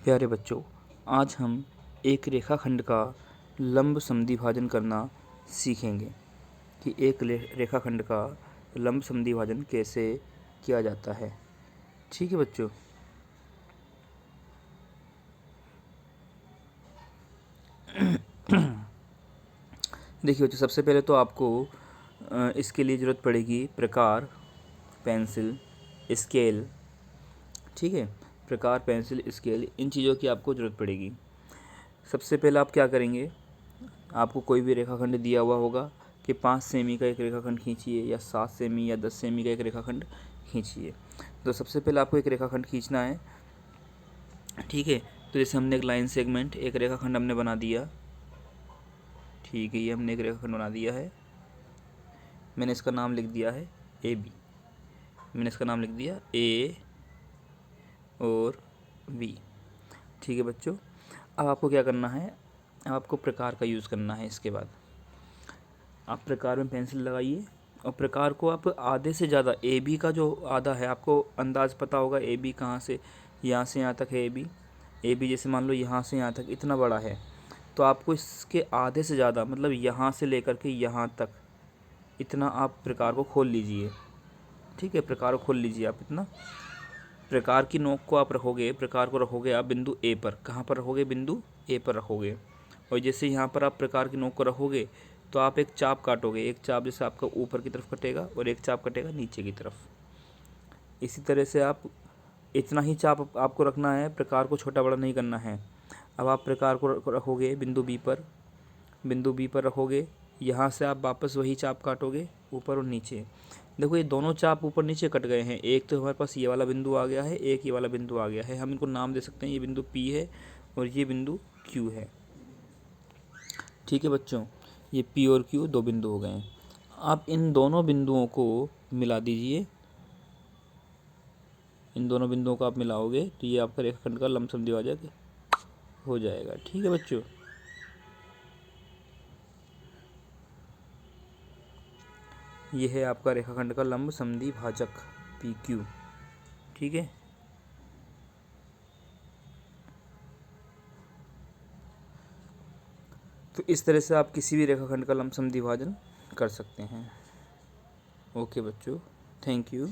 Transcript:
प्यारे बच्चों, आज हम एक रेखाखंड का लंब समद्विभाजन करना सीखेंगे कि एक रेखाखंड का लंब समद्विभाजन कैसे किया जाता है। ठीक है बच्चों। देखिए बच्चों, सबसे पहले तो आपको इसके लिए ज़रूरत पड़ेगी प्रकार, पेंसिल, स्केल। ठीक है, प्रकार, पेंसिल, स्केल, इन चीज़ों की आपको ज़रूरत पड़ेगी। सबसे पहले आप क्या करेंगे, आपको कोई भी रेखाखंड दिया हुआ होगा कि 5 सेमी का एक रेखाखंड खींचिए या 7 सेमी या 10 सेमी का एक रेखाखंड खींचिए। तो सबसे पहले आपको एक रेखाखंड खींचना है। ठीक है, तो जैसे हमने एक लाइन सेगमेंट, एक रेखाखंड हमने बना दिया। ठीक है, ये हमने एक रेखाखंड बना दिया है। मैंने इसका नाम लिख दिया है ए बी। मैंने इसका नाम लिख दिया ए और बी। ठीक है बच्चों, अब आपको क्या करना है, अब आपको प्रकार का यूज़ करना है। इसके बाद आप प्रकार में पेंसिल लगाइए और प्रकार को आप आधे से ज़्यादा, ए बी का जो आधा है, आपको अंदाज़ पता होगा ए बी कहाँ से यहाँ तक है। ए बी जैसे मान लो यहाँ से यहाँ तक इतना बड़ा है, तो आपको इसके आधे से ज़्यादा, मतलब यहाँ से लेकर के यहाँ तक इतना आप प्रकार को खोल लीजिए। ठीक है, प्रकार को खोल लीजिए आप इतना। प्रकार की नोक को आप रखोगे, प्रकार को रखोगे आप बिंदु ए पर। कहाँ पर रखोगे, बिंदु ए पर रखोगे। और जैसे यहाँ पर आप प्रकार की नोक को रखोगे तो आप एक चाप काटोगे। एक चाप जैसे आपका ऊपर की तरफ कटेगा और एक चाप कटेगा नीचे की तरफ। इसी तरह से आप इतना ही चाप आपको रखना है, प्रकार को छोटा बड़ा नहीं करना है। अब आप प्रकार को रखोगे बिंदु बी पर। बिंदु बी पर रखोगे, यहाँ से आप वापस वही चाप काटोगे ऊपर और नीचे। देखो ये दोनों चाप ऊपर नीचे कट गए हैं। एक तो हमारे पास ये वाला बिंदु आ गया है, एक ये वाला बिंदु आ गया है। हम इनको नाम दे सकते हैं, ये बिंदु P है और ये बिंदु Q है। ठीक है बच्चों, ये P और Q दो बिंदु हो गए। आप इन दोनों बिंदुओं को मिला दीजिए। इन दोनों बिंदुओं को आप मिलाओगे तो ये आपका रेखाखंड का लंब समद्विभाजक हो जाएगा। ठीक है बच्चों, ये है आपका रेखाखंड का लंब समद्विभाजक PQ। ठीक है, तो इस तरह से आप किसी भी रेखाखंड का लंब समद्विभाजन कर सकते हैं। ओके बच्चों, थैंक यू।